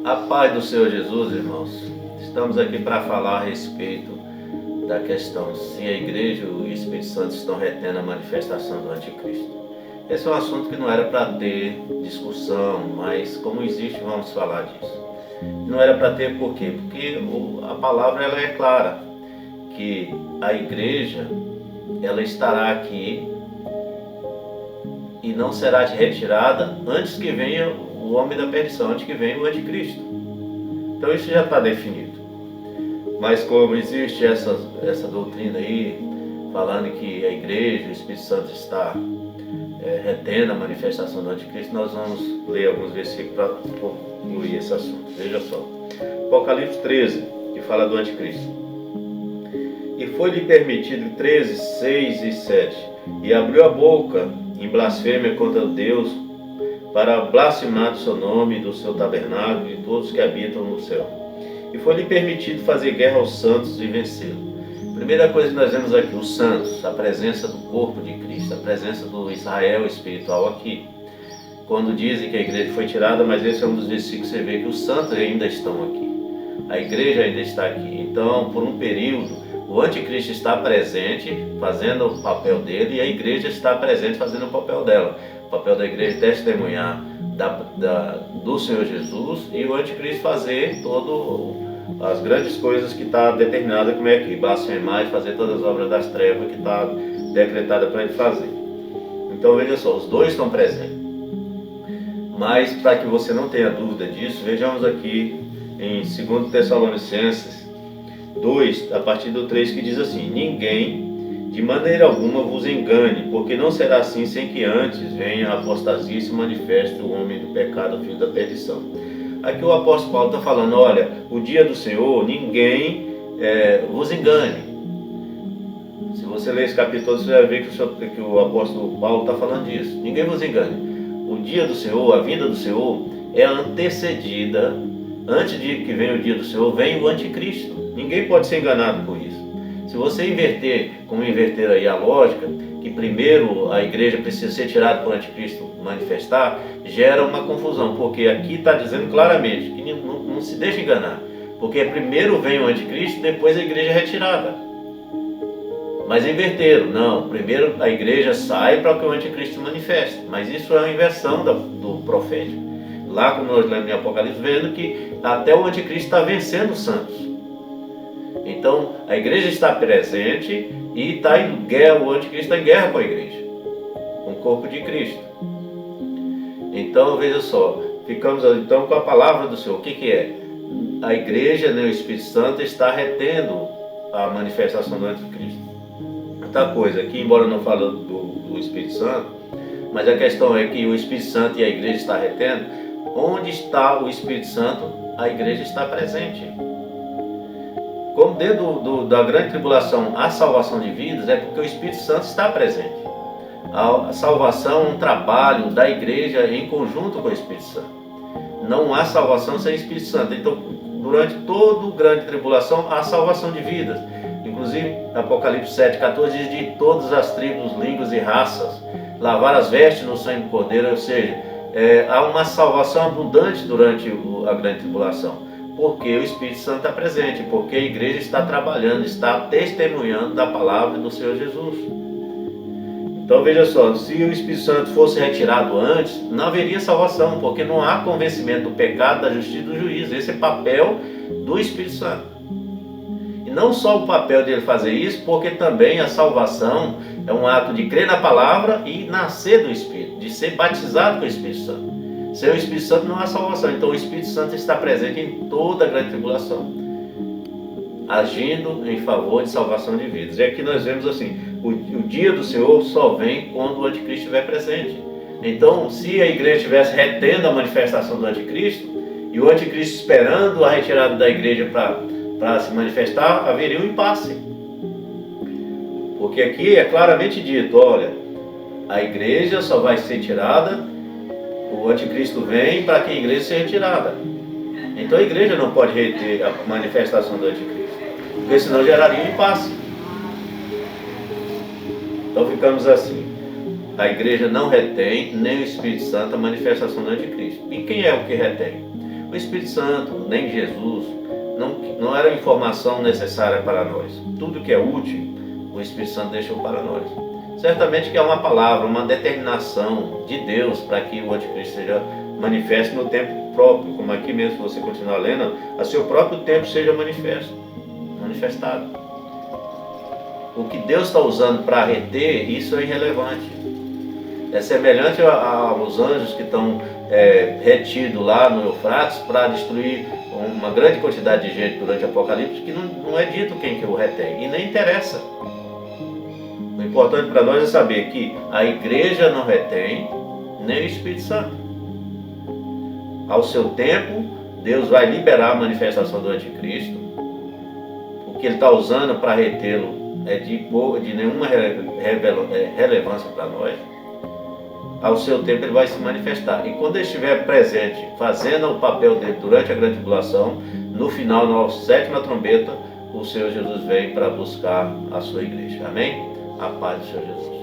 A paz do Senhor Jesus, irmãos. Estamos aqui para falar a respeito da questão se a igreja e o Espírito Santo estão retendo a manifestação do anticristo. Esse é um assunto que não era para ter discussão, mas como existe, vamos falar disso. Não era para ter por quê? Porque a palavra ela é clara, que a igreja ela estará aqui e não será retirada antes que venha o homem da perdição, antes que venha o anticristo. Então isso já está definido. Mas como existe essa doutrina aí, falando que a igreja, o Espírito Santo está retendo a manifestação do anticristo, nós vamos ler alguns versículos para concluir esse assunto. Veja só. Apocalipse 13, que fala do anticristo. E foi-lhe permitido 13, 6 e 7, e abriu a boca em blasfêmia contra Deus, para blasfemar do seu nome, do seu tabernáculo e de todos que habitam no céu. E foi-lhe permitido fazer guerra aos santos e vencê-lo. Primeira coisa que nós vemos aqui, os santos, a presença do corpo de Cristo, a presença do Israel espiritual aqui. Quando dizem que a igreja foi tirada, mas esse é um dos versículos que você vê que os santos ainda estão aqui. A igreja ainda está aqui. Então, por um período, o anticristo está presente, fazendo o papel dele, e a igreja está presente, fazendo o papel dela. O papel da igreja é testemunhar do Senhor Jesus, e o anticristo fazer todas as grandes coisas que está determinada como é aqui, blasfemar e fazer todas as obras das trevas que está decretada para ele fazer. Então veja só, os dois estão presentes. Mas para que você não tenha dúvida disso, vejamos aqui em 2 Tessalonicenses 2, a partir do 3, que diz assim: ninguém de maneira alguma vos engane, porque não será assim sem que antes venha a apostasia e se manifeste o homem do pecado, o filho da perdição. Aqui o apóstolo Paulo está falando, olha, o dia do Senhor, ninguém vos engane. Se você ler esse capítulo todo, você vai ver que o apóstolo Paulo está falando disso. Ninguém vos engane. O dia do Senhor, a vinda do Senhor, é antecedida, antes de que venha o dia do Senhor, vem o anticristo. Ninguém pode ser enganado por isso. Se você inverter, como inverter aí a lógica, que primeiro a igreja precisa ser tirada para o anticristo manifestar, gera uma confusão, porque aqui está dizendo claramente que não se deixe enganar, porque primeiro vem o anticristo, depois a igreja é retirada. Mas inverteram, não, primeiro a igreja sai para que o anticristo manifeste, mas isso é uma inversão do profético. Lá como nós lemos em Apocalipse, vendo que até o anticristo está vencendo os santos. Então a igreja está presente e está em guerra, o anticristo está em guerra com a igreja, com o corpo de Cristo. Então veja só, ficamos então com a palavra do Senhor. O que é? A igreja, o Espírito Santo está retendo a manifestação do anticristo. Outra coisa, aqui embora não fale do Espírito Santo, mas a questão é que o Espírito Santo e a igreja está retendo. Onde está o Espírito Santo, a igreja está presente. Como dentro da grande tribulação há salvação de vidas, é porque o Espírito Santo está presente. A salvação é um trabalho da igreja em conjunto com o Espírito Santo. Não há salvação sem o Espírito Santo. Então, durante toda a grande tribulação, há salvação de vidas. Inclusive, Apocalipse 7,14 diz de todas as tribos, línguas e raças, lavar as vestes no sangue do Cordeiro, ou seja, há uma salvação abundante durante a grande tribulação. Porque o Espírito Santo está presente, porque a igreja está trabalhando, está testemunhando da palavra do Senhor Jesus. Então veja só, se o Espírito Santo fosse retirado antes, não haveria salvação, porque não há convencimento do pecado, da justiça e do juízo. Esse é o papel do Espírito Santo. E não só o papel dele fazer isso, porque também a salvação é um ato de crer na palavra e nascer do Espírito, de ser batizado com o Espírito Santo. Sem o Espírito Santo não há salvação. Então o Espírito Santo está presente em toda a grande tribulação, agindo em favor de salvação de vidas. E aqui nós vemos assim, o dia do Senhor só vem quando o anticristo estiver presente. Então, se a igreja estivesse retendo a manifestação do anticristo, e o anticristo esperando a retirada da igreja para se manifestar, haveria um impasse. Porque aqui é claramente dito, olha, a igreja só vai ser tirada, o anticristo vem para que a igreja seja retirada. Então a igreja não pode reter a manifestação do anticristo, porque senão geraria um impasse. Então ficamos assim, a igreja não retém, nem o Espírito Santo, a manifestação do anticristo. E quem é o que retém? O Espírito Santo, nem Jesus, não era informação necessária para nós. Tudo que é útil, o Espírito Santo deixou para nós. Certamente que é uma palavra, uma determinação de Deus para que o anticristo seja manifesto no tempo próprio, como aqui mesmo, se você continuar lendo, a seu próprio tempo seja manifestado. O que Deus está usando para reter, isso é irrelevante. É semelhante aos anjos que estão retidos lá no Eufrates para destruir uma grande quantidade de gente durante o Apocalipse, que não é dito quem que o retém, e nem interessa. O importante para nós é saber que a igreja não retém, nem o Espírito Santo. Ao seu tempo, Deus vai liberar a manifestação do anticristo. O que ele está usando para retê-lo é de nenhuma relevância para nós. Ao seu tempo ele vai se manifestar. E quando ele estiver presente, fazendo o papel dele durante a grande tribulação, no final, na sétima trombeta, o Senhor Jesus vem para buscar a sua igreja. Amém? A paz do Senhor Jesus.